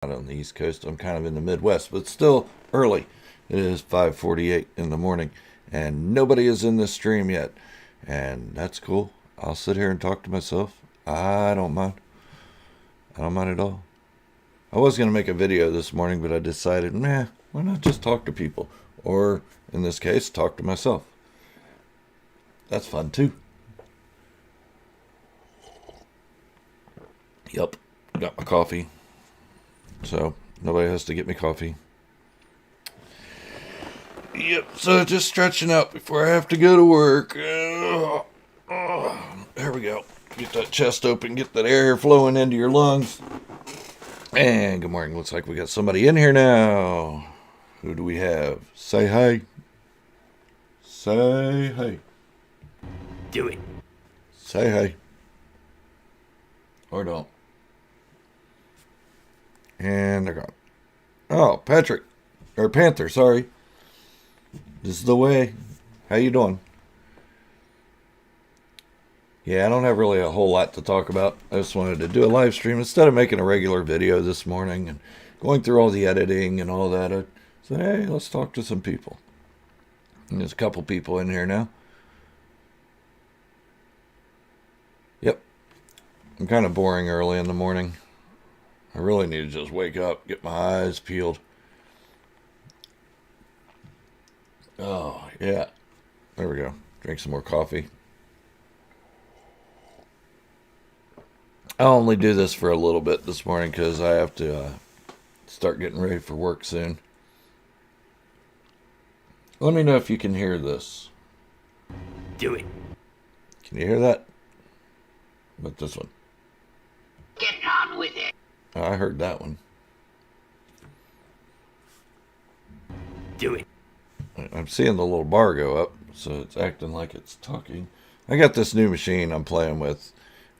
Not on the East Coast. I'm kind of in the Midwest, but still early. It is 5:48 in the morning, and nobody is in this stream yet. And that's cool. I'll sit here and talk to myself. I don't mind. I don't mind at all. I was going to make a video this morning, but I decided, why not just talk to people? Or, in this case, talk to myself. That's fun, too. Yep. Got my coffee. So, nobody has to get me coffee. Yep, so just stretching out before I have to go to work. There we go. Get that chest open, get that air flowing into your lungs. And good morning. Looks like we got somebody in here now. Who do we have? Say hi. Say hi. Do it. Say hi. Or don't. And they're gone. Oh, Patrick. Or Panther, sorry. This is the way. How you doing? Yeah, I don't have really a whole lot to talk about. I just wanted to do a live stream instead of making a regular video this morning and going through all the editing and all that. I said, hey, let's talk to some people. And there's a couple people in here now. Yep. I'm kind of boring early in the morning. I really need to just wake up, get my eyes peeled. Oh, yeah. There we go. Drink some more coffee. I'll only do this for a little bit this morning because I have to start getting ready for work soon. Let me know if you can hear this. Do it. Can you hear that? But this one. Get on with it. Oh, I heard that one. Do it. I'm seeing the little bar go up, so it's acting like it's talking. I got this new machine I'm playing with.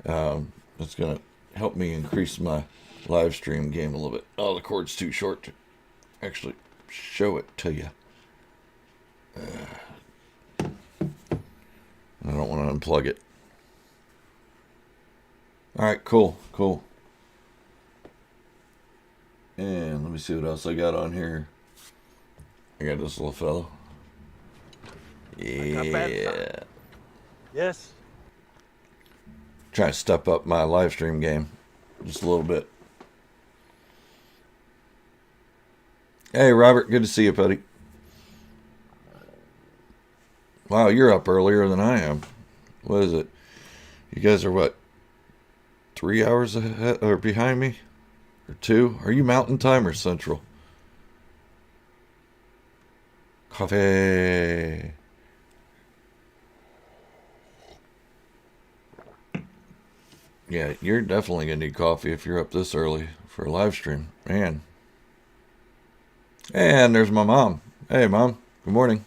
It's going to help me increase my live stream game a little bit. Oh, the cord's too short to actually show it to you. I don't want to unplug it. Alright, cool. And let me see what else I got on here. I got this little fellow. Yeah. Yes. Trying to step up my live stream game just a little bit. Hey, Robert. Good to see you, buddy. Wow, you're up earlier than I am. What is it? You guys are what? 3 hours ahead or behind me? Or 2? Are you Mountain Time or Central? Coffee. Yeah, you're definitely going to need coffee if you're up this early for a live stream. Man. And there's my mom. Hey, Mom. Good morning.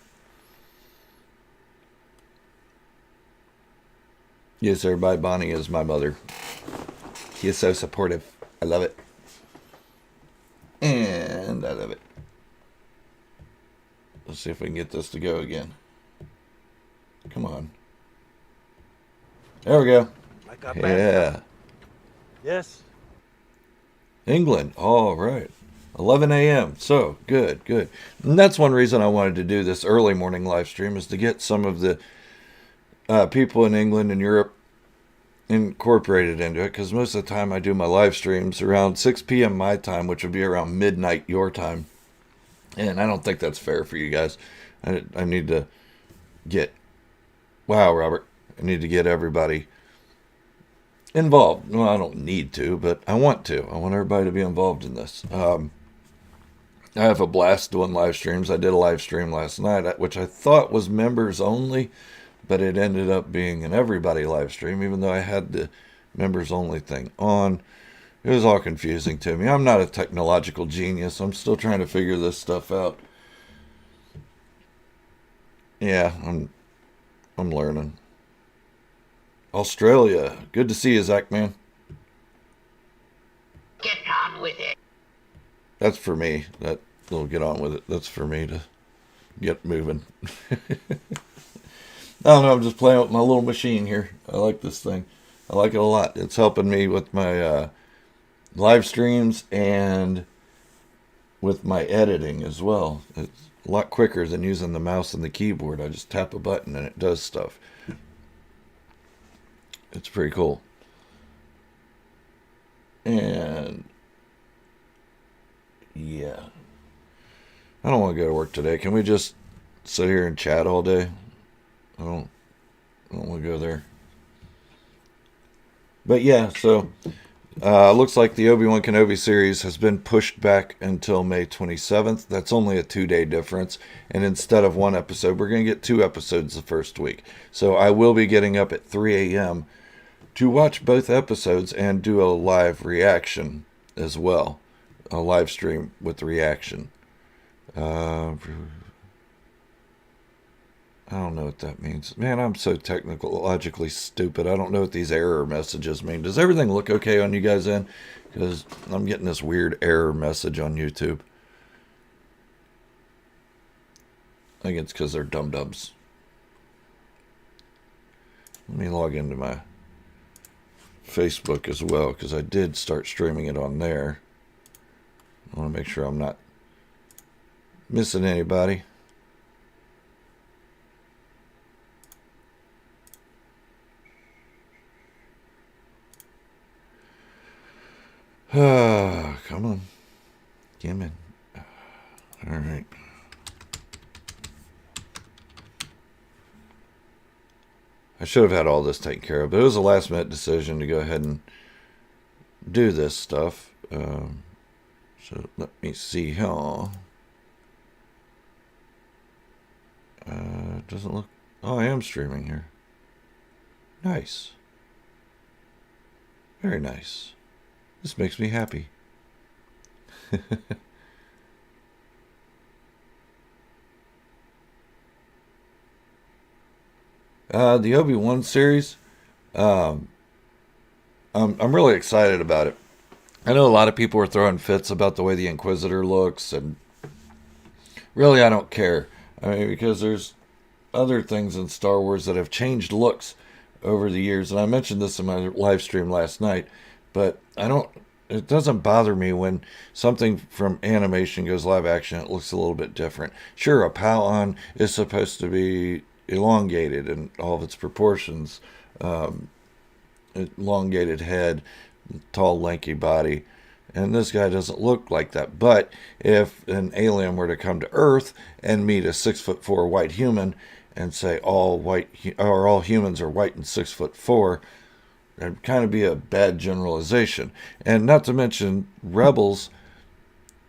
Yes, everybody. Bonnie is my mother. She is so supportive. I love it. And I love it. Let's see if we can get this to go again. Come on. There we go. Yeah. Yes. England. All right. 11 a.m. So, good. And that's one reason I wanted to do this early morning live stream is to get some of the people in England and Europe incorporated into it. Because most of the time I do my live streams around 6 p.m. my time, which would be around midnight your time. And I don't think that's fair for you guys. I need to get... Wow, Robert. I need to get everybody involved. Well, I don't need to, but I want to. I want everybody to be involved in this. I have a blast doing live streams. I did a live stream last night, which I thought was members only, but it ended up being an everybody live stream, even though I had the members only thing on. It was all confusing to me. I'm not a technological genius. I'm still trying to figure this stuff out. Yeah, I'm learning. Australia. Good to see you, Zach, man. Get on with it. That's for me. That little get on with it. That's for me to get moving. I don't know. I'm just playing with my little machine here. I like this thing. I like it a lot. It's helping me with my live streams and with my editing as well. It's a lot quicker than using the mouse and the keyboard. I just tap a button and it does stuff. It's pretty cool. And yeah, I don't want to go to work today. Can we just sit here and chat all day? I don't want to go there. But yeah, so looks like the Obi-Wan Kenobi series has been pushed back until May 27th. That's only a 2-day difference. And instead of one episode, we're going to get 2 episodes the first week. So I will be getting up at 3 a.m. to watch both episodes and do a live reaction as well. A live stream with reaction. I don't know what that means. Man, I'm so technologically stupid. I don't know what these error messages mean. Does everything look okay on you guys' end? Because I'm getting this weird error message on YouTube. I think it's because they're dum-dums. Let me log into my Facebook as well, because I did start streaming it on there. I want to make sure I'm not missing anybody. Come on. Come in. All right. I should have had all this taken care of, but it was a last minute decision to go ahead and do this stuff. So let me see how. It doesn't look. Oh, I am streaming here. Nice. Very nice. This makes me happy. The Obi-Wan series, I'm really excited about it. I know a lot of people are throwing fits about the way the Inquisitor looks, and really I don't care. I mean, because there's other things in Star Wars that have changed looks over the years, and I mentioned this in my live stream last night, but it doesn't bother me when something from animation goes live action. It looks a little bit different. Sure, a Pal-On is supposed to be elongated in all of its proportions. Elongated head, tall, lanky body. And this guy doesn't look like that. But if an alien were to come to Earth and meet a 6'4" white human and say all humans are white and 6'4", it'd kind of be a bad generalization. And not to mention, Rebels,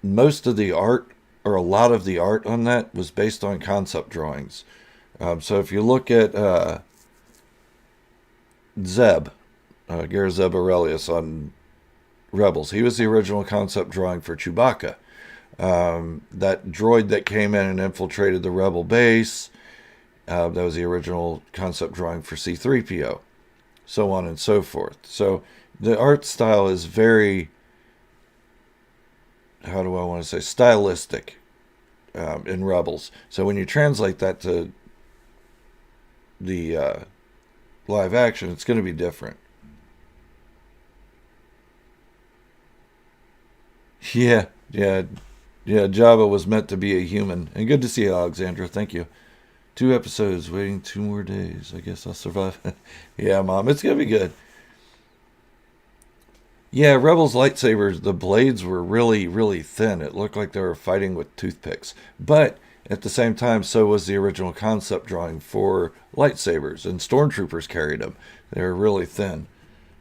most of the art, or a lot of the art on that, was based on concept drawings. So if you look at Zeb, Gar Zeb Aurelius on Rebels, he was the original concept drawing for Chewbacca. That droid that came in and infiltrated the Rebel base, that was the original concept drawing for C-3PO. So on and so forth. So the art style is very, how do I want to say, stylistic in Rebels. So when you translate that to the live action, it's going to be different. Yeah. Jabba was meant to be a human. And good to see you, Alexandra. Thank you. 2 episodes, waiting 2 more days. I guess I'll survive. Yeah, Mom, it's going to be good. Yeah, Rebels lightsabers, the blades were really, really thin. It looked like they were fighting with toothpicks. But at the same time, so was the original concept drawing for lightsabers. And stormtroopers carried them. They were really thin.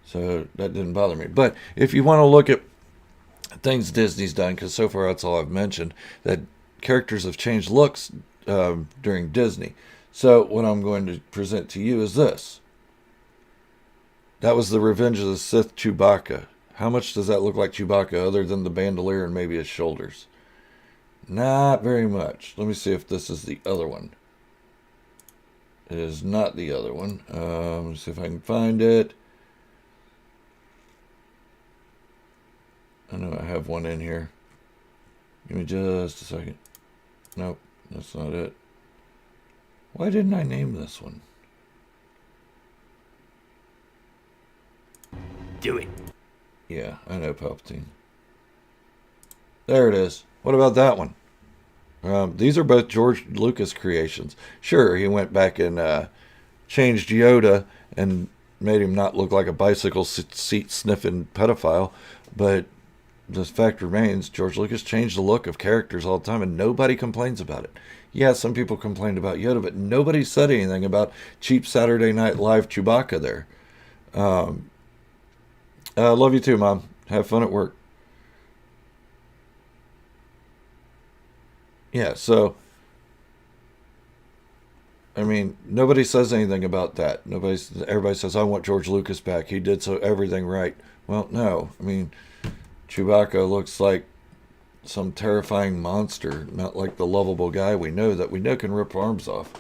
So that didn't bother me. But if you want to look at things Disney's done, because so far that's all I've mentioned, that characters have changed looks during Disney. So what I'm going to present to you is this. That was the Revenge of the Sith Chewbacca. How much does that look like Chewbacca other than the bandolier and maybe his shoulders? Not very much. Let me see if this is the other one. It is not the other one. Let me see if I can find it. I know I have one in here. Give me just a second. Nope, that's not it. Why didn't I name this one? Do it. Yeah, I know Palpatine. There it is. What about that one? These are both George Lucas creations. Sure, he went back and changed Yoda and made him not look like a bicycle seat sniffing pedophile, but the fact remains, George Lucas changed the look of characters all the time, and nobody complains about it. Yeah, some people complained about Yoda, but nobody said anything about cheap Saturday Night Live Chewbacca there. Love you too, Mom. Have fun at work. Yeah, so, I mean, nobody says anything about that. Everybody says, I want George Lucas back. He did everything right. Well, no. I mean, Chewbacca looks like some terrifying monster, not like the lovable guy we know can rip arms off.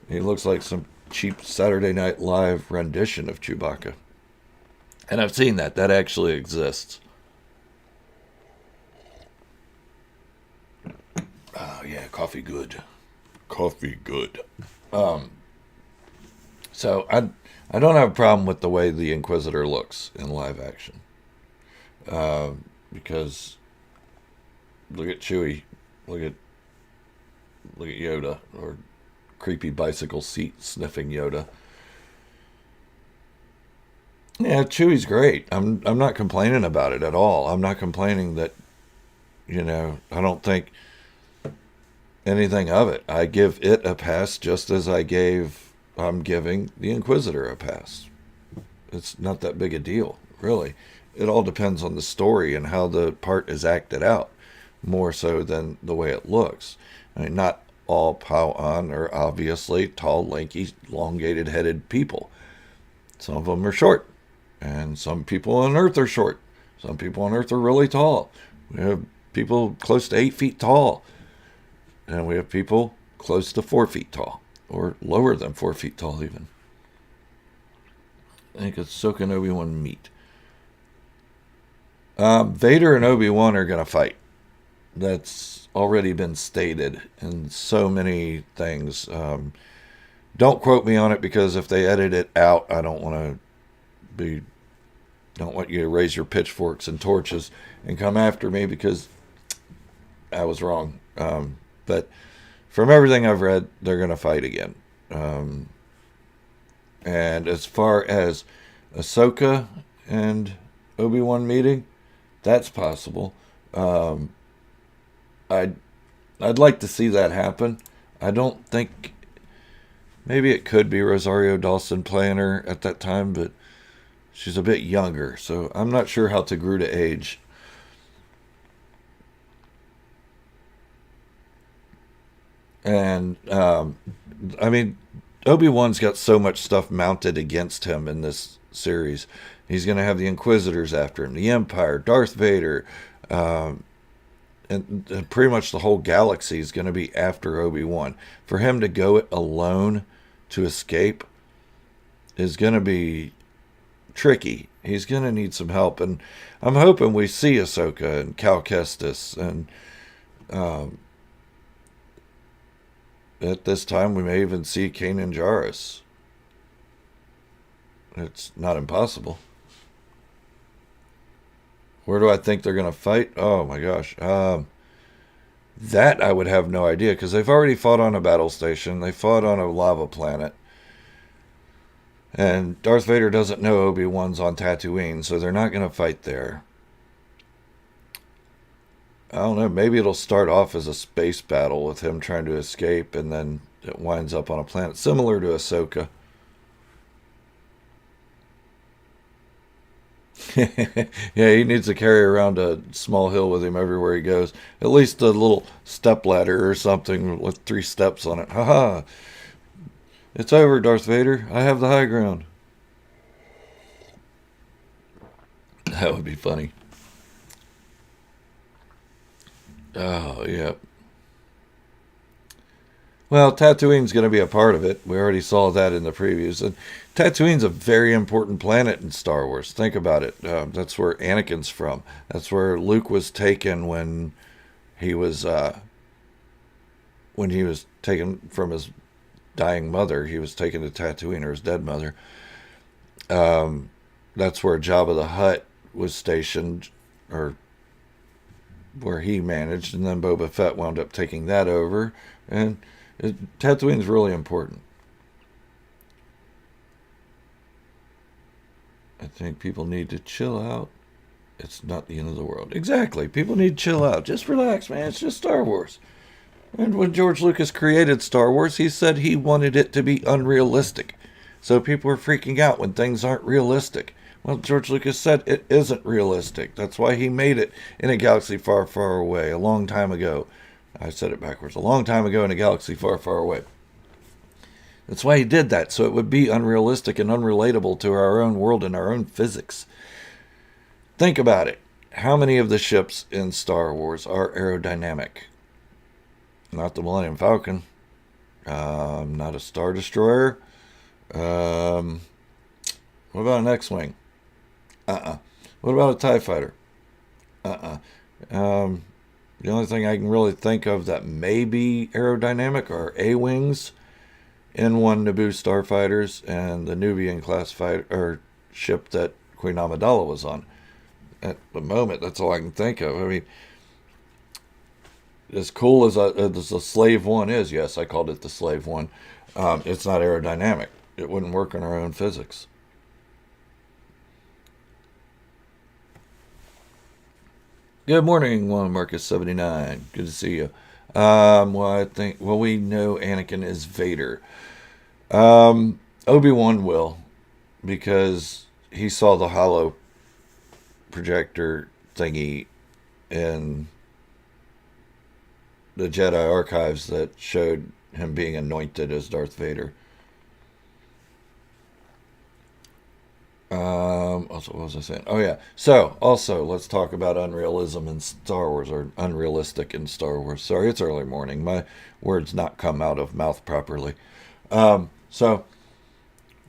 He looks like some cheap Saturday Night Live rendition of Chewbacca. And I've seen that. That actually exists. Oh, yeah, coffee good. Coffee good. So I don't have a problem with the way the Inquisitor looks in live action. Because look at Chewie, look at Yoda, or creepy bicycle seat sniffing Yoda. Yeah, Chewie's great. I'm not complaining about it at all. I'm not complaining that, I don't think anything of it. I give it a pass just as I'm giving the Inquisitor a pass. It's not that big a deal, really. It all depends on the story and how the part is acted out, more so than the way it looks. I mean, not all Pao-an are obviously tall, lanky, elongated-headed people. Some of them are short, and some people on Earth are short. Some people on Earth are really tall. We have people close to 8 feet tall, and we have people close to 4 feet tall, or lower than 4 feet tall even. I think Ahsoka and Obi-Wan meet. Vader and Obi-Wan are going to fight. That's already been stated in so many things. Don't quote me on it, because if they edit it out, I don't want you to raise your pitchforks and torches and come after me because I was wrong. But from everything I've read, they're going to fight again. And as far as Ahsoka and Obi-Wan meeting, that's possible. I'd like to see that happen. I don't think, maybe it could be Rosario Dawson playing her at that time, but she's a bit younger, so I'm not sure how to grew to age. And I mean, Obi-Wan's got so much stuff mounted against him in this series. He's going to have the Inquisitors after him, the Empire, Darth Vader, and pretty much the whole galaxy is going to be after Obi-Wan. For him to go it alone to escape is going to be tricky. He's going to need some help, and I'm hoping we see Ahsoka and Cal Kestis, and at this time we may even see Kanan Jarrus. It's not impossible. Where do I think they're going to fight? Oh my gosh. That I would have no idea, because they've already fought on a battle station. They fought on a lava planet. And Darth Vader doesn't know Obi-Wan's on Tatooine, so they're not going to fight there. I don't know. Maybe it'll start off as a space battle with him trying to escape, and then it winds up on a planet similar to Ahsoka. Yeah, he needs to carry around a small hill with him everywhere he goes. At least a little step ladder or something with 3 steps on it. Haha. It's over, Darth Vader. I have the high ground. That would be funny. Oh, yeah. Well, Tatooine's going to be a part of it. We already saw that in the previews. And Tatooine's a very important planet in Star Wars. Think about it. That's where Anakin's from. That's where Luke was taken when he was taken from his dying mother. He was taken to Tatooine, or his dead mother. That's where Jabba the Hutt was stationed, or where he managed, and then Boba Fett wound up taking that over. And Tatooine's really important. I think people need to chill out. It's not the end of the world. Exactly. People need to chill out. Just relax, man. It's just Star Wars. And when George Lucas created Star Wars, he said he wanted it to be unrealistic. So people are freaking out when things aren't realistic. Well, George Lucas said it isn't realistic. That's why he made it in a galaxy far, far away, a long time ago. I said it backwards. A long time ago in a galaxy far, far away. That's why he did that, so it would be unrealistic and unrelatable to our own world and our own physics. Think about it. How many of the ships in Star Wars are aerodynamic? Not the Millennium Falcon. Not a Star Destroyer. What about an X-Wing? What about a TIE Fighter? The only thing I can really think of that may be aerodynamic are A-Wings, N1 Naboo starfighters, and the Nubian class ship that Queen Amidala was on. At the moment, that's all I can think of. I mean, as cool as the Slave One is, yes, I called it the Slave One, it's not aerodynamic. It wouldn't work in our own physics. Good morning, Juan Marcus 79. Good to see you. We know Anakin is Vader. Obi-Wan will, because he saw the hollow projector thingy in the Jedi archives that showed him being anointed as Darth Vader. Also, what was I saying? Oh, yeah. So, also, let's talk about unrealism in Star Wars, or unrealistic in Star Wars. Sorry, it's early morning. My words not come out of mouth properly. So,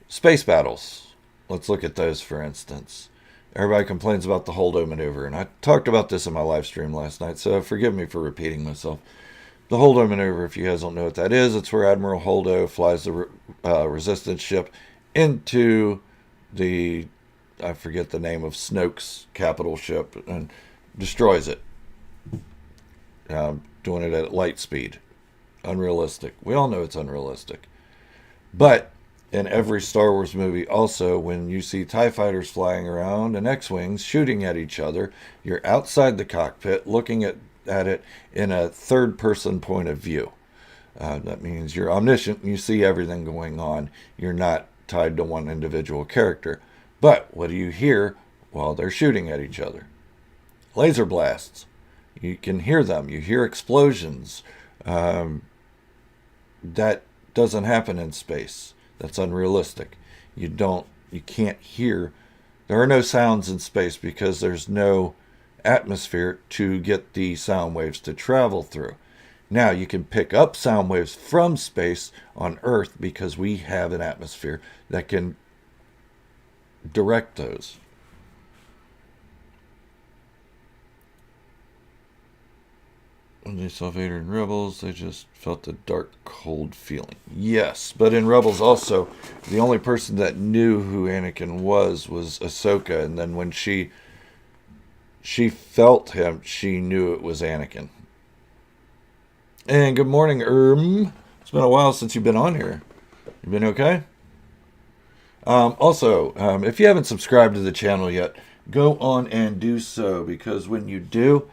space battles. Let's look at those, for instance. Everybody complains about the Holdo maneuver, and I talked about this in my live stream last night, so forgive me for repeating myself. The Holdo maneuver, if you guys don't know what that is, it's where Admiral Holdo flies the resistance ship into the, I forget the name of Snoke's capital ship, and destroys it. Doing it at light speed. Unrealistic. We all know it's unrealistic. But in every Star Wars movie also, when you see TIE fighters flying around and X-Wings shooting at each other, you're outside the cockpit looking at it in a third-person point of view. That means you're omniscient and you see everything going on. You're not tied to one individual character. But what do you hear while they're shooting at each other? Laser blasts. You can hear them. You hear explosions. That doesn't happen in space. That's unrealistic. You can't hear. There are no sounds in space because there's no atmosphere to get the sound waves to travel through. Now, you can pick up sound waves from space on Earth because we have an atmosphere that can direct those. When they saw Vader in Rebels, they just felt a dark, cold feeling. Yes, but in Rebels also, the only person that knew who Anakin was Ahsoka, and then when she felt him, she knew it was Anakin. And good morning, It's been a while since you've been on here. You been okay? Also, if you haven't subscribed to the channel yet, go on and do so, because when you do,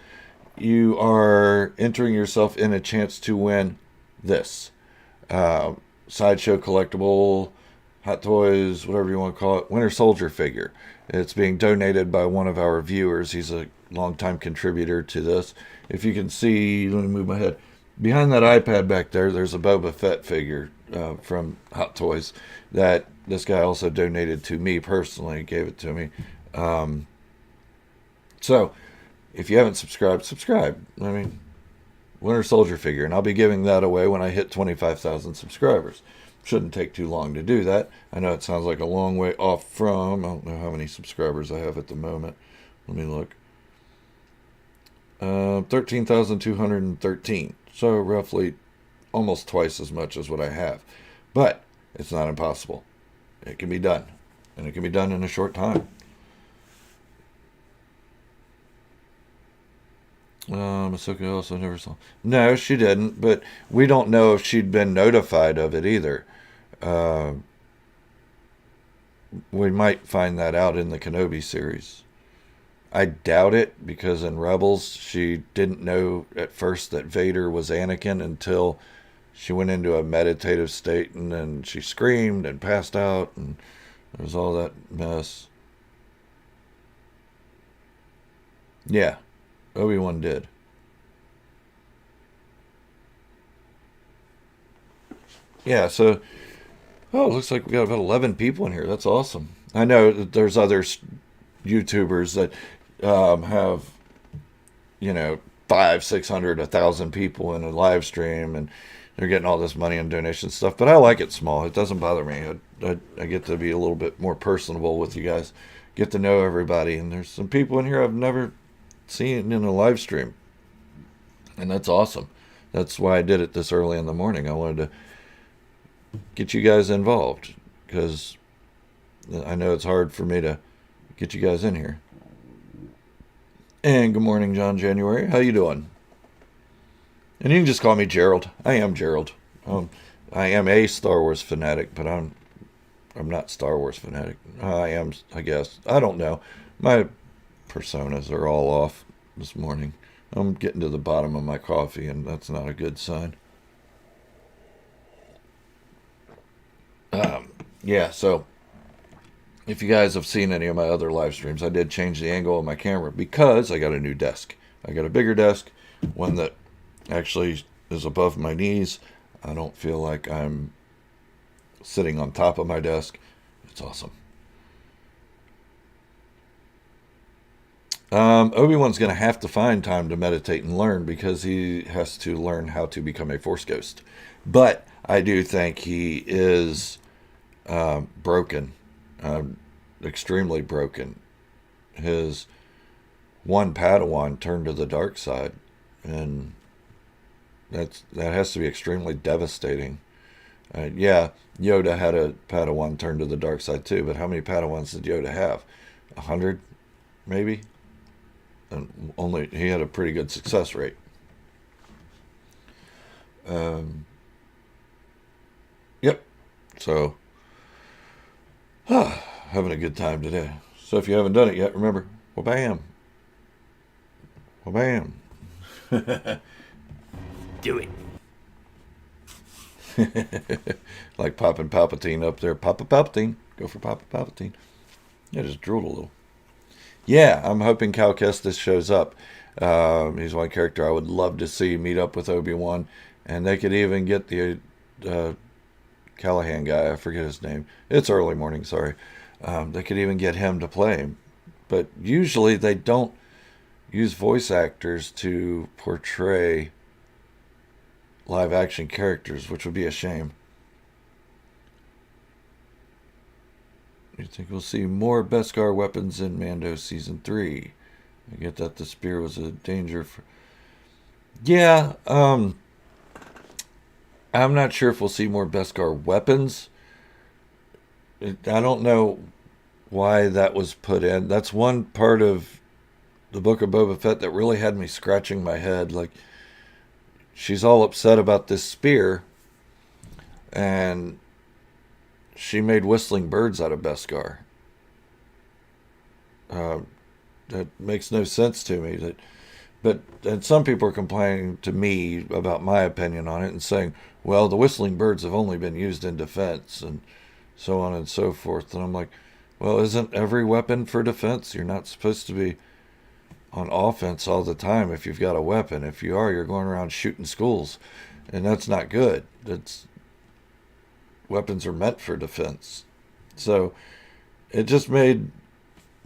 you are entering yourself in a chance to win this. Sideshow collectible, Hot Toys, whatever you want to call it, Winter Soldier figure. It's being donated by one of our viewers. He's a longtime contributor to this. If you can see, let me move my head. Behind that iPad back there, there's a Boba Fett figure from Hot Toys that this guy also donated to me personally, gave it to me. So, if you haven't subscribed, subscribe. I mean, Winter Soldier figure, and I'll be giving that away when I hit 25,000 subscribers. Shouldn't take too long to do that. I know it sounds like a long way off from, I don't know how many subscribers I have at the moment. Let me look. 13,213. So roughly almost twice as much as what I have. But it's not impossible. It can be done. And it can be done in a short time. Ahsoka also never saw. No, she didn't. But we don't know if she'd been notified of it either. Uh, we might find that out in the Kenobi series. I doubt it because in Rebels she didn't know at first that Vader was Anakin until she went into a meditative state and then she screamed and passed out and there was all that mess. Yeah, Obi-Wan did. Yeah, so oh, it looks like we got about 11 people in here. That's awesome. I know that there's other YouTubers that have, you know, five, 600, 1,000 people in a live stream, and they're getting all this money and donation stuff. But I like it small. It doesn't bother me. I get to be a little bit more personable with you guys, get to know everybody. And there's some people in here I've never seen in a live stream, and that's awesome. That's why I did it this early in the morning. I wanted to get you guys involved because I know it's hard for me to get you guys in here. And good morning, John January. How you doing? And you can just call me Gerald. I am Gerald. I am a Star Wars fanatic, but I'm not Star Wars fanatic. I am, I guess. I don't know. My personas are all off this morning. I'm getting to the bottom of my coffee, and that's not a good sign. Yeah, so if you guys have seen any of my other live streams, I did change the angle of my camera because I got a new desk. I got a bigger desk, one that actually is above my knees. I don't feel like I'm sitting on top of my desk. It's awesome. Obi-Wan's going to have to find time to meditate and learn because he has to learn how to become a Force ghost. But I do think he is broken, extremely broken. His one Padawan turned to the dark side, and that has to be extremely devastating. Yeah, Yoda had a Padawan turn to the dark side too, but how many Padawans did Yoda have? 100, maybe. And only he had a pretty good success rate. Yep. So, having a good time today. So if you haven't done it yet, remember, wha-bam. Wha-bam. Do it. Like popping Palpatine up there. Papa Palpatine. Go for Papa Palpatine. Yeah, just drooled a little. Yeah, I'm hoping Cal Kestis shows up. He's one character I would love to see meet up with Obi-Wan. And they could even get the Callahan guy. I forget his name. It's early morning, sorry. They could even get him to play him. But usually they don't use voice actors to portray live action characters, which would be a shame. You think we'll see more Beskar weapons in Mando Season 3? I get that the spear was a danger for... Yeah, I'm not sure if we'll see more Beskar weapons. I don't know why that was put in. That's one part of the Book of Boba Fett that really had me scratching my head. Like, she's all upset about this spear, and she made whistling birds out of Beskar. That makes no sense to me. And some people are complaining to me about my opinion on it and saying, well, the whistling birds have only been used in defense and so on and so forth. And I'm like, well, isn't every weapon for defense? You're not supposed to be on offense all the time if you've got a weapon. If you are, you're going around shooting schools, and that's not good. Weapons are meant for defense. So it just made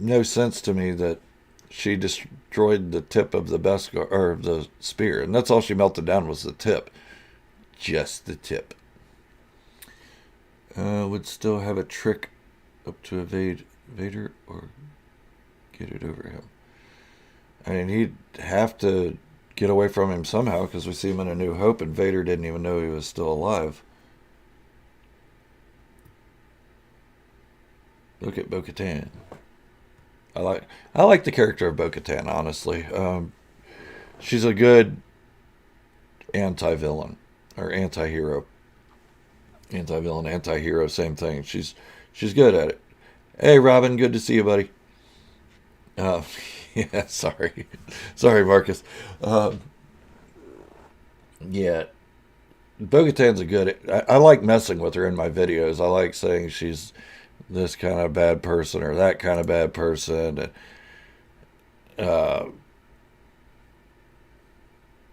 no sense to me that she destroyed the tip of the Beskar, or the spear, and that's all she melted down was the tip. Just the tip. Would still have a trick up to evade Vader or get it over him. I mean, he'd have to get away from him somehow because we see him in A New Hope, and Vader didn't even know he was still alive. Look at Bo-Katan. I like the character of Bo-Katan, honestly. she's a good anti-villain or anti-hero. Anti-villain, anti-hero, same thing. She's good at it. Hey, Robin, good to see you, buddy. Uh, yeah, sorry, sorry, Marcus. Yeah, Bo-Katan's a good. I like messing with her in my videos. I like saying she's this kind of bad person or that kind of bad person. Uh,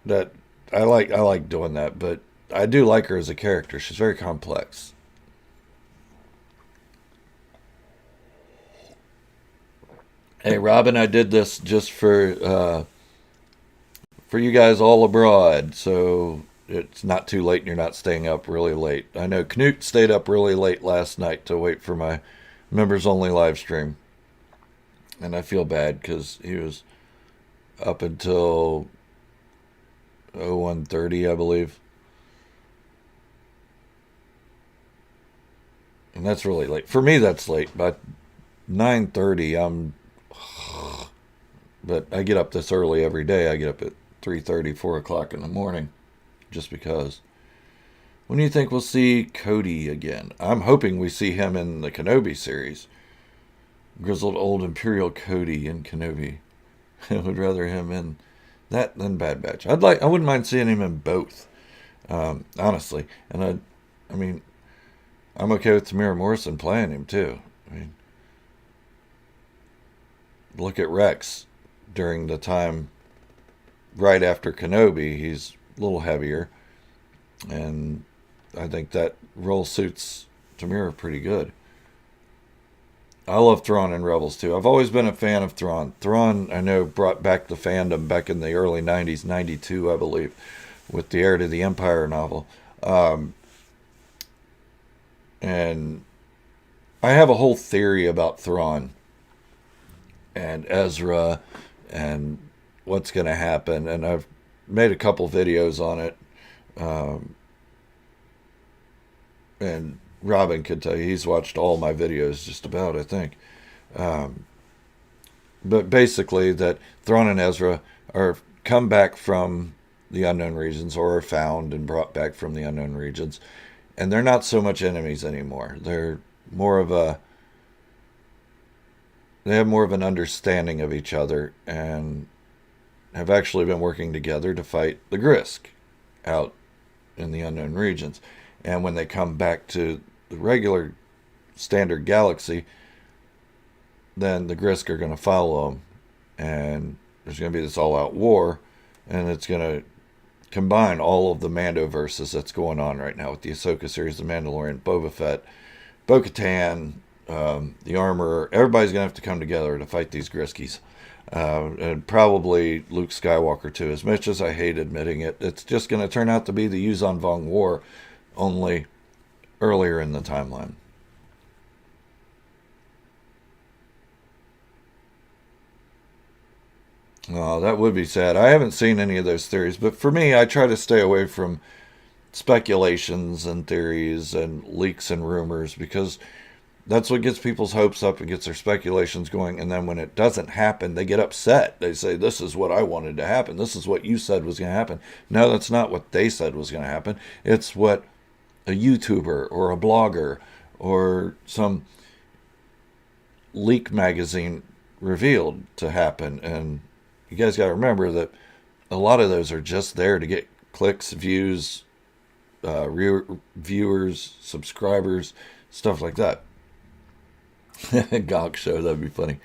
that I like doing that, but I do like her as a character. She's very complex. Hey, Robin, I did this just for you guys all abroad, so it's not too late and you're not staying up really late. I know Knut stayed up really late last night to wait for my members only live stream, and I feel bad because he was up until 01:30, I believe, and that's really late for me. That's late. By 9:30, but I get up this early every day. I get up at 3:30, 4 o'clock in the morning, just because. When do you think we'll see Cody again? I'm hoping we see him in the Kenobi series. Grizzled old Imperial Cody in Kenobi. I would rather him in that than Bad Batch. I wouldn't mind seeing him in both, honestly. And I mean, I'm okay with Tamira Morrison playing him too. I mean, look at Rex during the time right after Kenobi. He's a little heavier, and I think that role suits Tamira pretty good. I love Thrawn in Rebels too. I've always been a fan of Thrawn. Thrawn, I know, brought back the fandom back in the early 90s, 92, I believe, with the Heir to the Empire novel. And I have a whole theory about Thrawn and Ezra and what's going to happen. And I've made a couple videos on it. And Robin could tell you he's watched all my videos just about, I think. But basically that Thrawn and Ezra are come back from the unknown regions or are found and brought back from the unknown regions. And they're not so much enemies anymore. They're more of a they have more of an understanding of each other and have actually been working together to fight the Grisk out in the unknown regions. And when they come back to the regular standard galaxy, then the Grisk are going to follow them. And there's going to be this all-out war. And it's going to combine all of the Mando verses that's going on right now with the Ahsoka series, the Mandalorian, Boba Fett, Bo-Katan, the Armorer. Everybody's going to have to come together to fight these Griskies. And probably Luke Skywalker too. As much as I hate admitting it, it's just going to turn out to be the Yuzan Vong War, only earlier in the timeline. Oh, that would be sad. I haven't seen any of those theories, but for me, I try to stay away from speculations and theories and leaks and rumors because that's what gets people's hopes up and gets their speculations going. And then when it doesn't happen, they get upset. They say, this is what I wanted to happen. This is what you said was going to happen. No, that's not what they said was going to happen. It's what a YouTuber or a blogger or some leak magazine revealed to happen. And you guys got to remember that a lot of those are just there to get clicks, views, viewers, subscribers, stuff like that. Gawk show, that'd be funny.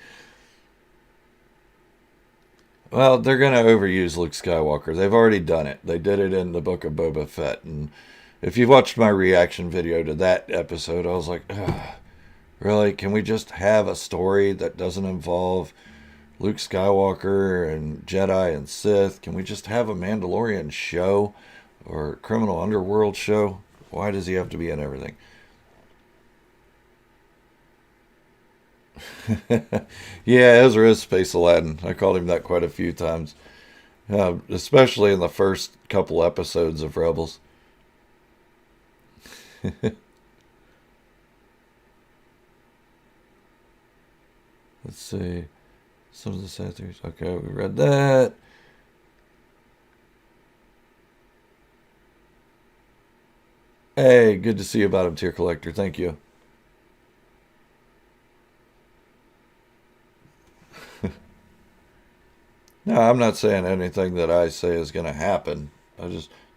Well, they're going to overuse Luke Skywalker. They've already done it. They did it in the Book of Boba Fett. And if you watched my reaction video to that episode, I was like, really? Can we just have a story that doesn't involve Luke Skywalker and Jedi and Sith? Can we just have a Mandalorian show or criminal underworld show? Why does he have to be in everything? Yeah, Ezra is Space Aladdin. I called him that quite a few times, especially in the first couple episodes of Rebels. Let's see. Some of the sad theories. Okay, we read that. Hey, good to see you, Bottom Tier Collector. Thank you. No, I'm not saying anything that I say is going to happen.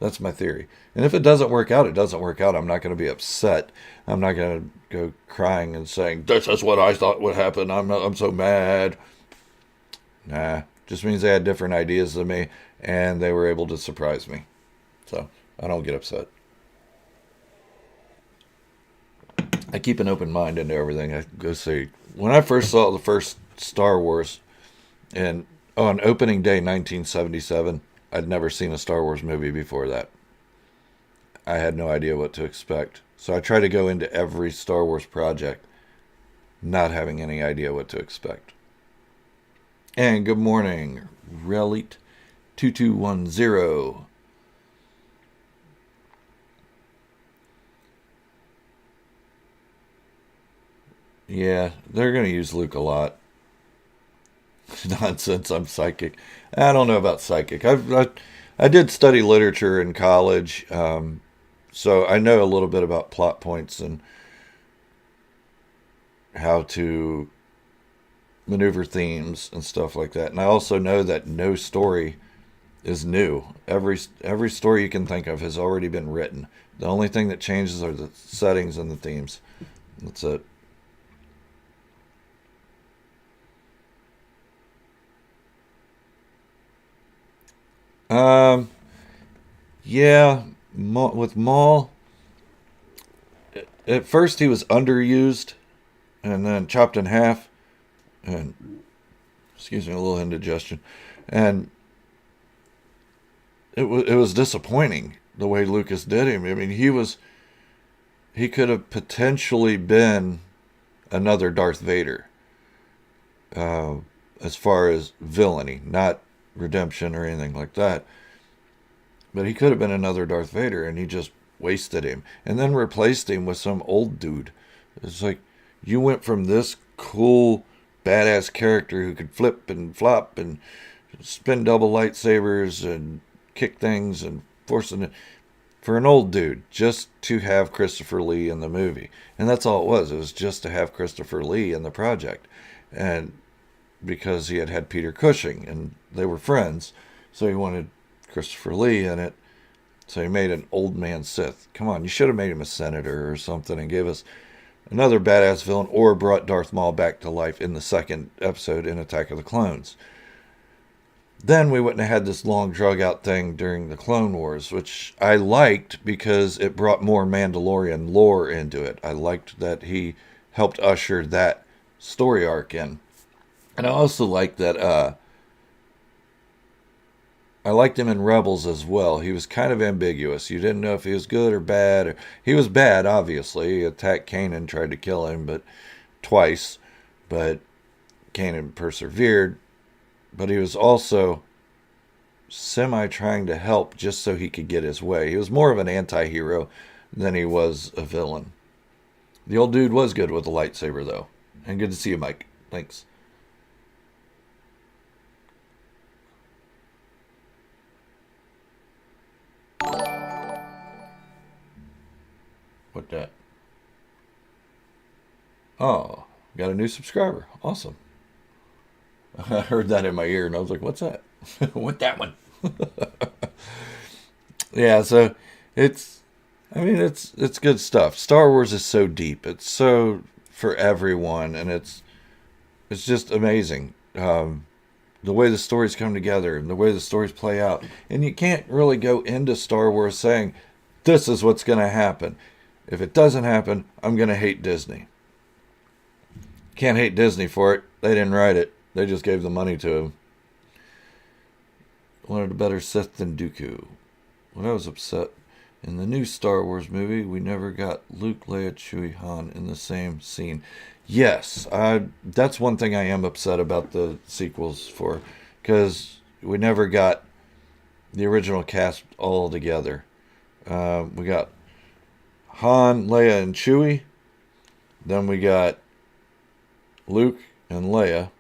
That's my theory. And if it doesn't work out, it doesn't work out. I'm not going to be upset. I'm not going to go crying and saying, this is what I thought would happen. I'm so mad. Nah, just means they had different ideas than me and they were able to surprise me. So I don't get upset. I keep an open mind into everything. I go see. When I first saw the first Star Wars, and on opening day 1977, I'd never seen a Star Wars movie before that. I had no idea what to expect. So I try to go into every Star Wars project not having any idea what to expect. And good morning, Relit2210. Yeah, they're going to use Luke a lot. Nonsense, I'm psychic. I don't know about psychic. I did study literature in college, so I know a little bit about plot points and how to maneuver themes and stuff like that. And I also know that no story is new. Every story you can think of has already been written. The only thing that changes are the settings and the themes. That's it. Um, yeah, with Maul, at first he was underused and then chopped in half, and excuse me, a little indigestion, and it was disappointing the way Lucas did him. I mean, he could have potentially been another Darth Vader, uh, as far as villainy, not redemption or anything like that. But he could have been another Darth Vader, and he just wasted him, and then replaced him with some old dude. It's like you went from this cool, badass character who could flip and flop and spin double lightsabers and kick things and forcing it for an old dude just to have Christopher Lee in the movie. And that's all it was. It was just to have Christopher Lee in the project. And because he had had Peter Cushing and they were friends, so he wanted Christopher Lee in it. So he made an old man Sith. Come on, you should have made him a senator or something and gave us another badass villain, or brought Darth Maul back to life in the second episode in Attack of the Clones. Then we wouldn't have had this long drug out thing during the Clone Wars, which I liked because it brought more Mandalorian lore into it. I liked that he helped usher that story arc in. And I also liked that I liked him in Rebels as well. He was kind of ambiguous. You didn't know if he was good or bad. He was bad, obviously. He attacked Kanan, tried to kill him, but twice. But Kanan persevered. But he was also semi trying to help just so he could get his way. He was more of an anti-hero than he was a villain. The old dude was good with the lightsaber, though. And good to see you, Mike. Thanks. What that? Oh, got a new subscriber. Awesome. I heard that in my ear and I was like, what's that? What that one? Yeah, so it's good stuff. Star Wars is so deep. It's so for everyone, and it's just amazing. The way the stories come together and the way the stories play out. And you can't really go into Star Wars saying, this is what's going to happen. If it doesn't happen, I'm going to hate Disney. Can't hate Disney for it. They didn't write it. They just gave the money to him. Wanted a better Sith than Dooku. When I was upset, in the new Star Wars movie, we never got Luke, Leia, Chewie, Han in the same scene. Yes, that's one thing I am upset about the sequels for, because we never got the original cast all together. We got Han, Leia, and Chewie. Then we got Luke and Leia.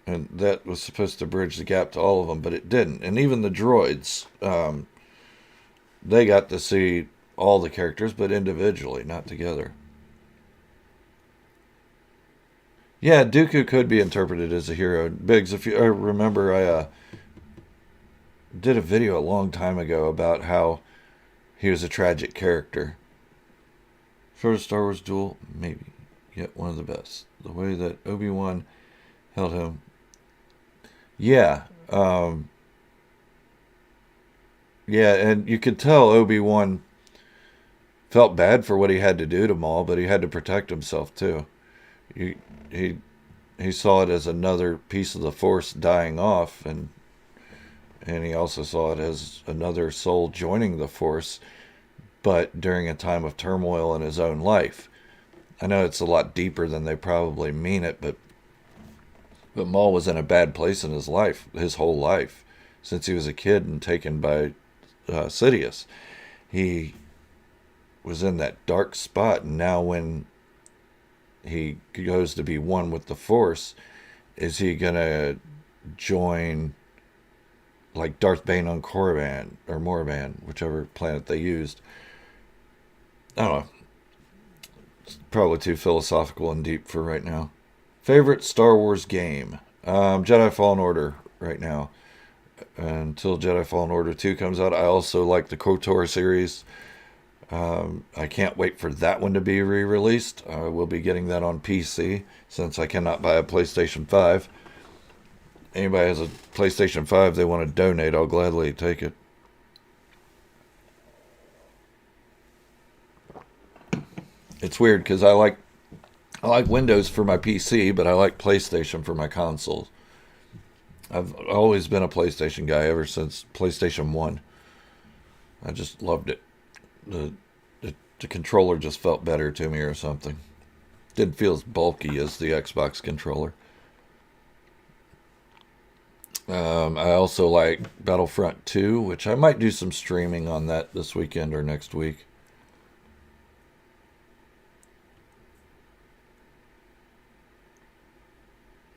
And that was supposed to bridge the gap to all of them, but it didn't. And even the droids, they got to see all the characters, but individually, not together. Yeah, Dooku could be interpreted as a hero. Biggs, if you remember, I did a video a long time ago about how he was a tragic character. Shortest Star Wars duel, maybe. Yet one of the best. The way that Obi-Wan held him. Yeah. Yeah, and you could tell Obi-Wan felt bad for what he had to do to Maul, but he had to protect himself too. He he he saw it as another piece of the Force dying off, and he also saw it as another soul joining the Force, but during a time of turmoil in his own life. I know it's a lot deeper than they probably mean it, but Maul was in a bad place in his life, his whole life, since he was a kid and taken by Sidious. He was in that dark spot, and now when he goes to be one with the Force, is he gonna join like Darth Bane on Korriban or Morriban, whichever planet they used? I don't know. It's probably too philosophical and deep for right now. Favorite Star Wars game? Jedi Fallen Order right now. Until Jedi Fallen Order 2 comes out. I also like the KOTOR series. I can't wait for that one to be re-released. I will be getting that on PC since I cannot buy a PlayStation 5. Anybody has a PlayStation 5 they want to donate, I'll gladly take it. It's weird because I like Windows for my PC, but I like PlayStation for my consoles. I've always been a PlayStation guy ever since PlayStation 1. I just loved it. The controller just felt better to me or something. Didn't feel as bulky as the Xbox controller. I also like Battlefront 2, which I might do some streaming on that this weekend or next week.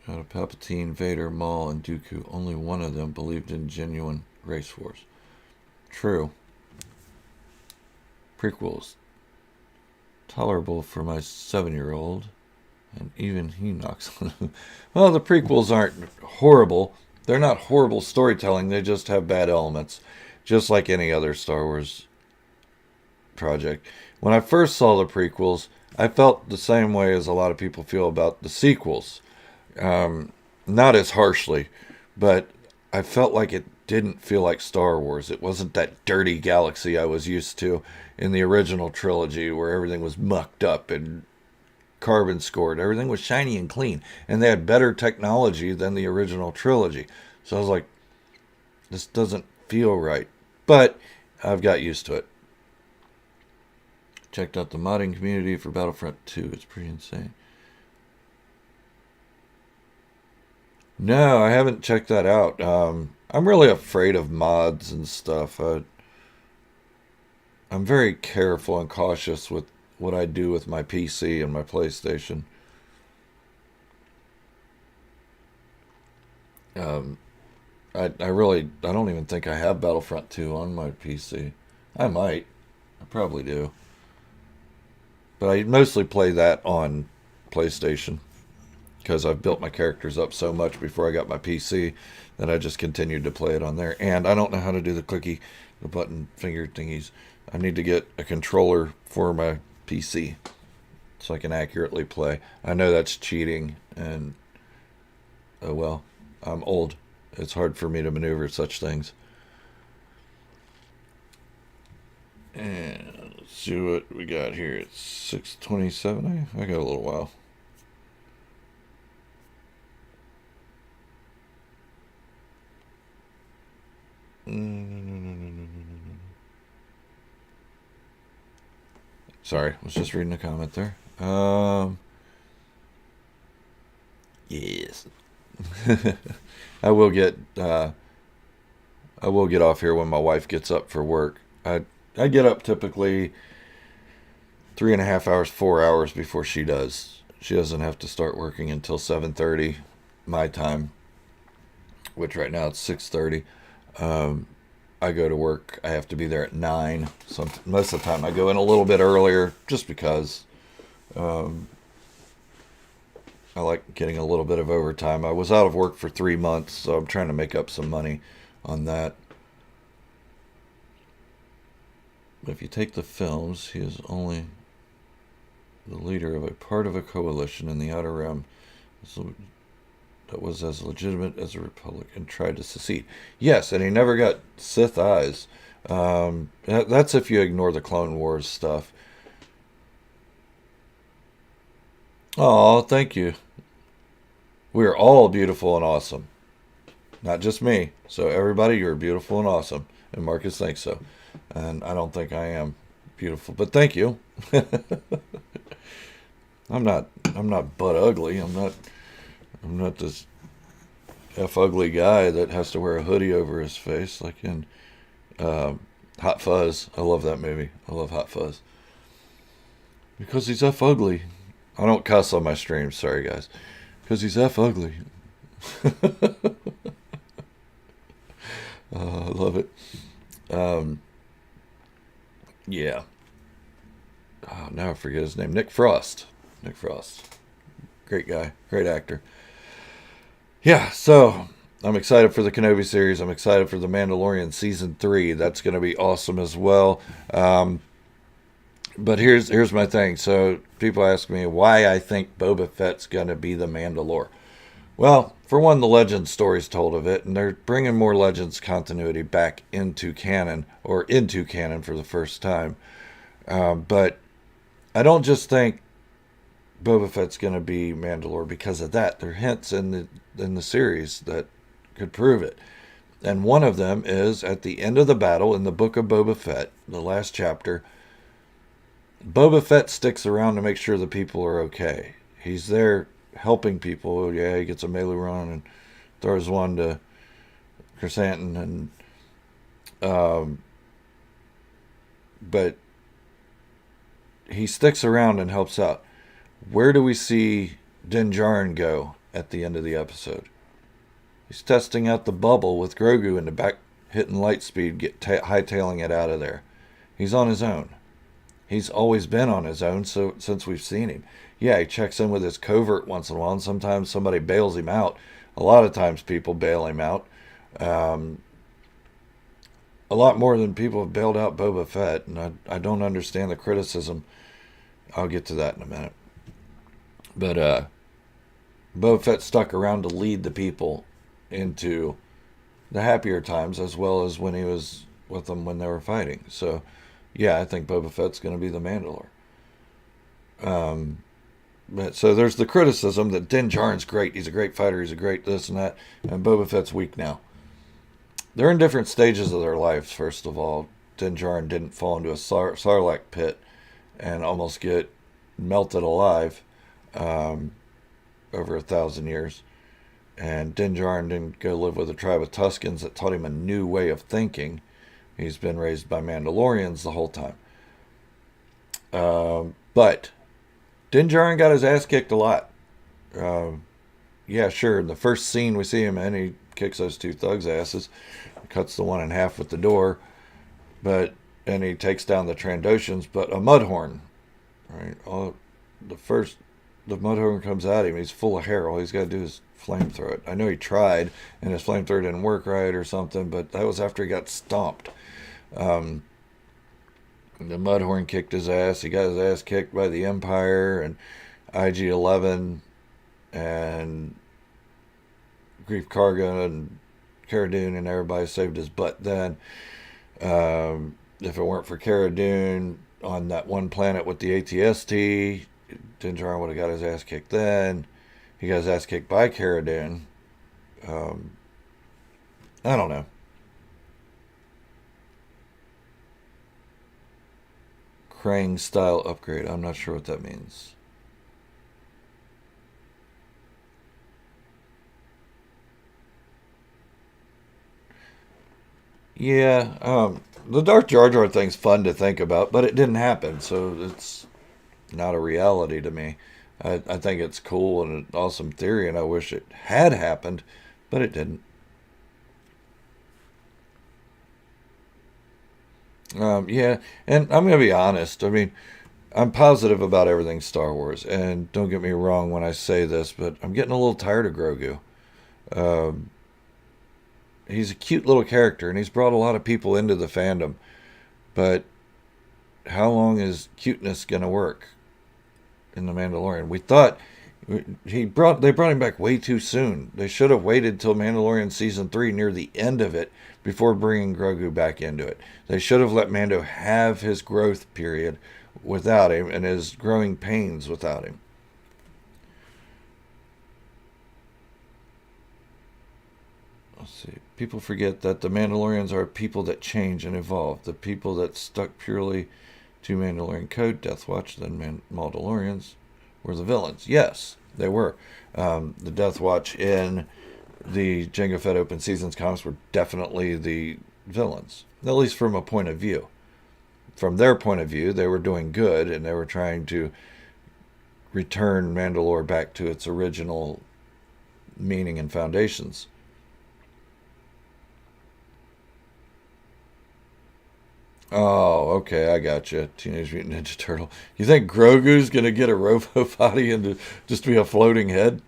Out of Palpatine, Vader, Maul, and Dooku, only one of them believed in genuine race wars. True. Prequels. Tolerable for my 7-year-old, and even he knocks on them. Well, the prequels aren't horrible. They're not horrible storytelling. They just have bad elements, just like any other Star Wars project. When I first saw the prequels, I felt the same way as a lot of people feel about the sequels. Not as harshly, but I felt like it didn't feel like Star Wars. It wasn't that dirty galaxy I was used to in the original trilogy where everything was mucked up and carbon scored. Everything was shiny and clean, and they had better technology than the original trilogy. So I was like, this doesn't feel right. But I've got used to it. Checked out the modding community for Battlefront 2. It's pretty insane. No, I haven't checked that out. I'm really afraid of mods and stuff. I'm very careful and cautious with what I do with my PC and my PlayStation. I don't even think I have Battlefront 2 on my PC. I might. I probably do. But I mostly play that on PlayStation because I've built my characters up so much before I got my PC that I just continued to play it on there. And I don't know how to do the button finger thingies. I need to get a controller for my PC so I can accurately play. I know that's cheating, and oh well, I'm old. It's hard for me to maneuver such things. And let's see what we got here. It's 6:27. I got a little while. Sorry, I was just reading a comment there. Yes. I will get off here when my wife gets up for work. I get up typically 3.5 hours, 4 hours before she does. She doesn't have to start working until 7:30 my time, which right now it's 6:30. I go to work. I have to be there at 9. So most of the time I go in a little bit earlier just because I like getting a little bit of overtime. I was out of work for 3 months, so I'm trying to make up some money on that. If you take the films, he is only the leader of a part of a coalition in the Outer Rim that was as legitimate as a republic and tried to secede. Yes, and he never got Sith eyes. That's if you ignore the Clone Wars stuff. Oh, thank you. We are all beautiful and awesome. Not just me. So everybody, you're beautiful and awesome. And Marcus thinks so. And I don't think I am beautiful, but thank you. I'm not butt ugly. I'm not this ugly guy that has to wear a hoodie over his face like in Hot Fuzz. I love that movie. I love Hot Fuzz. Because he's ugly. I don't cuss on my streams, sorry guys. Because he's ugly. I love it. Yeah. Oh, now I forget his name. Nick Frost. Great guy. Great actor. Yeah, so I'm excited for the Kenobi series. I'm excited for the Mandalorian Season 3. That's going to be awesome as well. But here's my thing. So people ask me why I think Boba Fett's going to be the Mandalore. Well, for one, the Legends story's told of it, and they're bringing more Legends continuity back into canon for the first time. But I don't just think Boba Fett's going to be Mandalore because of that. There are hints in the series that could prove it. And one of them is at the end of the battle in the Book of Boba Fett, the last chapter, Boba Fett sticks around to make sure the people are okay. He's there helping people. Yeah, he gets a melee run and throws one to Chrysanthemum, but he sticks around and helps out. Where do we see Din Djarin go at the end of the episode? He's testing out the bubble with Grogu in the back, hitting light speed, hightailing it out of there. He's on his own. He's always been on his own since we've seen him. Yeah, he checks in with his covert once in a while, and sometimes somebody bails him out. A lot of times people bail him out. A lot more than people have bailed out Boba Fett, and I don't understand the criticism. I'll get to that in a minute. But Boba Fett stuck around to lead the people into the happier times, as well as when he was with them when they were fighting. So, yeah, I think Boba Fett's going to be the Mandalore. But so there's the criticism that Din Djarin's great. He's a great fighter. He's a great this and that. And Boba Fett's weak now. They're in different stages of their lives, first of all. Din Djarin didn't fall into a Sarlacc pit and almost get melted alive over 1,000 years. And Din Djarin didn't go live with a tribe of Tuskens that taught him a new way of thinking. He's been raised by Mandalorians the whole time. But Din Djarin got his ass kicked a lot. Yeah, sure. In the first scene we see him in, he kicks those two thugs' asses, cuts the one in half with the door, and he takes down the Trandoshans. But a Mudhorn, right? The Mudhorn comes at him. He's full of hair. All he's got to do is flamethrower it. I know he tried, and his flamethrower didn't work right or something, but that was after he got stomped. The Mudhorn kicked his ass. He got his ass kicked by the Empire and IG-11 and Grief Karga and Cara Dune, and everybody saved his butt then. If it weren't for Cara Dune on that one planet with the AT-ST, Din Djarin would have got his ass kicked then. He got his ass kicked by Cara Dune. I don't know. Krang style upgrade. I'm not sure what that means. Yeah, the Darth Jar Jar thing's fun to think about, but it didn't happen, so it's not a reality to me. I think it's cool and an awesome theory, and I wish it had happened, but it didn't. Yeah, and I'm going to be honest. I mean, I'm positive about everything Star Wars, and don't get me wrong when I say this, but I'm getting a little tired of Grogu. Um, he's a cute little character, and he's brought a lot of people into the fandom. But how long is cuteness going to work in the Mandalorian? We thought they brought him back way too soon. They should have waited till Mandalorian season 3 near the end of it before bringing Grogu back into it. They should have let Mando have his growth period without him and his growing pains without him. Let's see. People forget that the Mandalorians are people that change and evolve. The people that stuck purely to Mandalorian code, Death Watch, then Mandalorians, were the villains. Yes, they were. The Death Watch in the Jango Fett Open Seasons comics were definitely the villains, at least from a point of view. From their point of view, they were doing good, and they were trying to return Mandalore back to its original meaning and foundations. Oh, okay, I got you. Teenage Mutant Ninja Turtle. You think Grogu's gonna get a robo body and just be a floating head?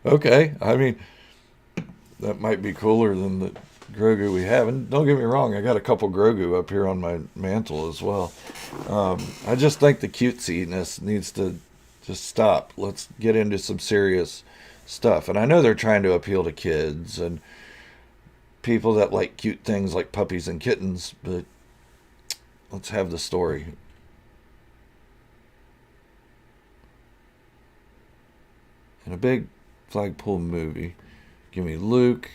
Okay, I mean that might be cooler than the Grogu we have. And don't get me wrong, I got a couple Grogu up here on my mantle as well. I just think the cutesiness needs to just stop. Let's get into some serious stuff. And I know they're trying to appeal to kids and people that like cute things like puppies and kittens, but let's have the story. In a big flagpole movie, give me Luke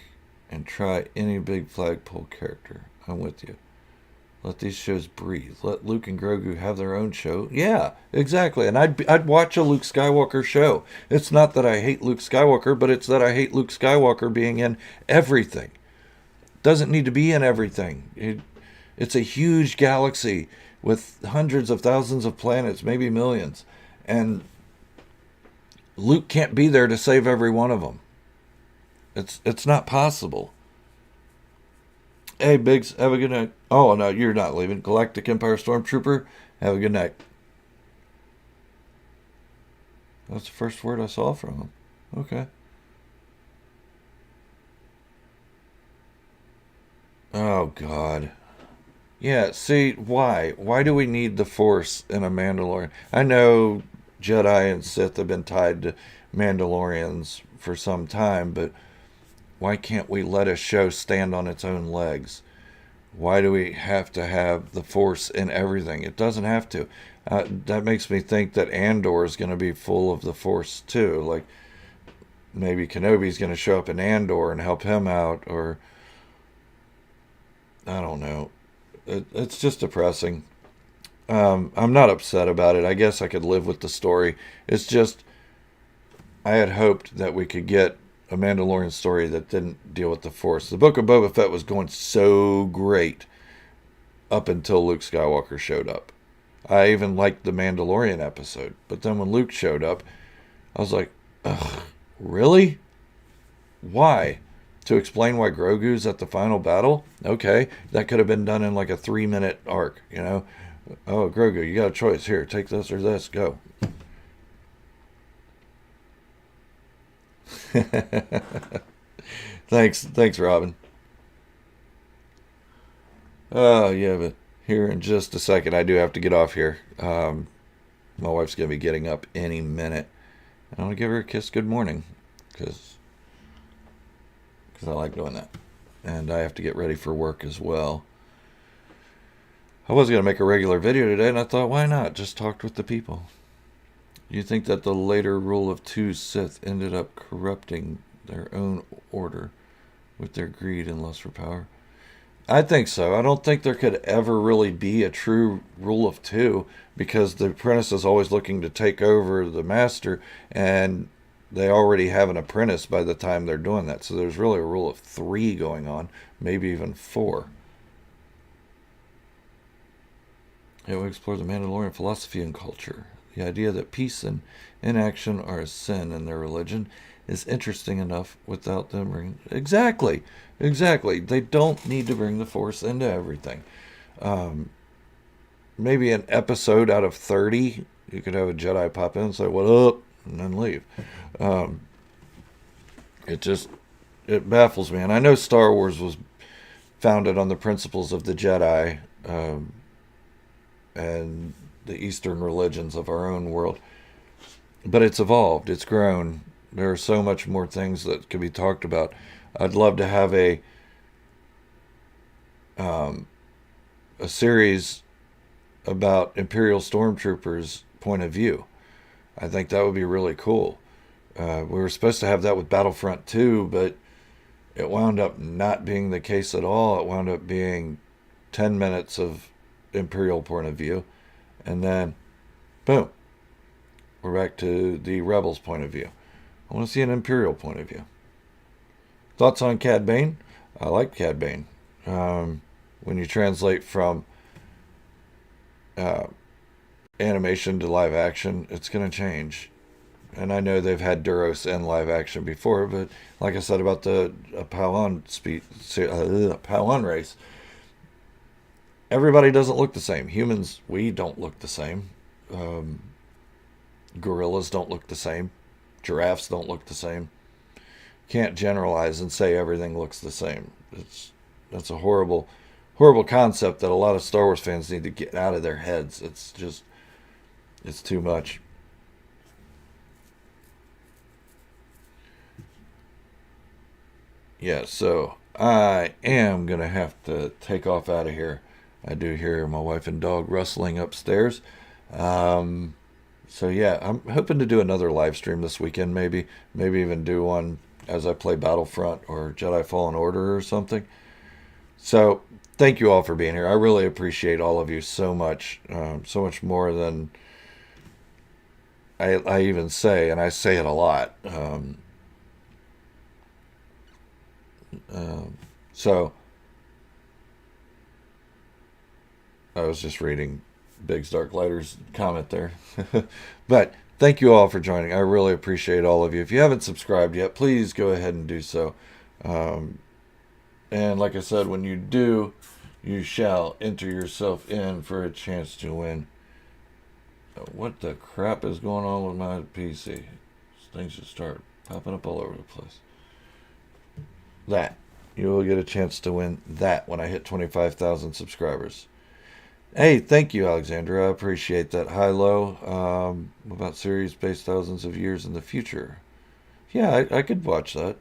and try any big flagpole character. I'm with you. Let these shows breathe. Let Luke and Grogu have their own show. Yeah, exactly. And I'd watch a Luke Skywalker show. It's not that I hate Luke Skywalker, but it's that I hate Luke Skywalker being in everything. Doesn't need to be in everything. It's a huge galaxy with hundreds of thousands of planets, maybe millions. And Luke can't be there to save every one of them. It's not possible. Hey, Biggs, have a good night. Oh, no, you're not leaving. Galactic Empire Stormtrooper, have a good night. That's the first word I saw from him. Okay. Oh, God. Yeah, see, why? Why do we need the Force in a Mandalorian? I know Jedi and Sith have been tied to Mandalorians for some time, but why can't we let a show stand on its own legs? Why do we have to have the Force in everything? It doesn't have to. That makes me think that Andor is going to be full of the Force too. Like maybe Kenobi's going to show up in Andor and help him out, or I don't know. It's just depressing. I'm not upset about it. I guess I could live with the story. It's just I had hoped that we could get a Mandalorian story that didn't deal with the Force. The Book of Boba Fett was going so great up until Luke Skywalker showed up. I even liked the Mandalorian episode. But then when Luke showed up, I was like, ugh, really? Why? To explain why Grogu's at the final battle? Okay, that could have been done in like a 3-minute arc, you know? Oh, Grogu, you got a choice. Here, take this or this. Go. Thanks, Robin. Oh, yeah, but here in just a second, I do have to get off here. My wife's going to be getting up any minute. I want to give her a kiss good morning, because I like doing that. And I have to get ready for work as well. I was going to make a regular video today, and I thought, why not? Just talked with the people. You think that the later rule of 2 Sith ended up corrupting their own order with their greed and lust for power? I think so. I don't think there could ever really be a true rule of 2 because the apprentice is always looking to take over the master, and they already have an apprentice by the time they're doing that. So there's really a rule of 3 going on, maybe even 4. Yeah, we explore the Mandalorian philosophy and culture. The idea that peace and inaction are a sin in their religion, is interesting enough without them bringing... Exactly. They don't need to bring the Force into everything. Maybe an episode out of 30, you could have a Jedi pop in and say, "What up?" and then leave. It baffles me. And I know Star Wars was founded on the principles of the Jedi and the Eastern religions of our own world. But it's evolved. It's grown. There are so much more things that could be talked about. I'd love to have a series about Imperial Stormtroopers' point of view. I think that would be really cool. We were supposed to have that with Battlefront 2, but it wound up not being the case at all. It wound up being 10 minutes of Imperial point of view, and then, boom, we're back to the Rebels' point of view. I want to see an Imperial point of view. Thoughts on Cad Bane? I like Cad Bane. When you translate from animation to live action, it's going to change. And I know they've had Duros in live action before, but like I said about the Padawan race, everybody doesn't look the same. Humans, we don't look the same. Gorillas don't look the same. Giraffes don't look the same. Can't generalize and say everything looks the same. That's a horrible concept that a lot of Star Wars fans need to get out of their heads. It's too much. Yeah, so I am going to have to take off out of here. I do hear my wife and dog rustling upstairs. So yeah, I'm hoping to do another live stream this weekend, maybe even do one as I play Battlefront or Jedi Fallen Order or something. So thank you all for being here. I really appreciate all of you so much, so much more than I even say, and I say it a lot. So I was just reading Biggs Darklighter's comment there. But thank you all for joining. I really appreciate all of you. If you haven't subscribed yet, please go ahead and do so. And like I said, when you do, you shall enter yourself in for a chance to win. What the crap is going on with my PC? Things just start popping up all over the place. That. You will get a chance to win that when I hit 25,000 subscribers. Hey, thank you, Alexandra. I appreciate that. High-low. About series based thousands of years in the future. Yeah, I could watch that.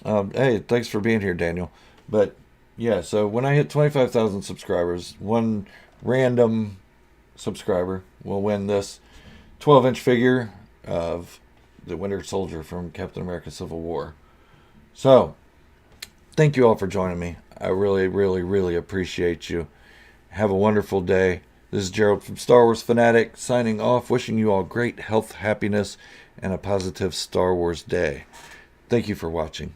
Hey, thanks for being here, Daniel. But, yeah, so when I hit 25,000 subscribers, one random subscriber will win this 12-inch figure of the Winter Soldier from Captain America Civil War. So, thank you all for joining me. I really, really, really appreciate you. Have a wonderful day. This is Gerald from Star Wars Fanatic signing off, wishing you all great health, happiness, and a positive Star Wars day. Thank you for watching.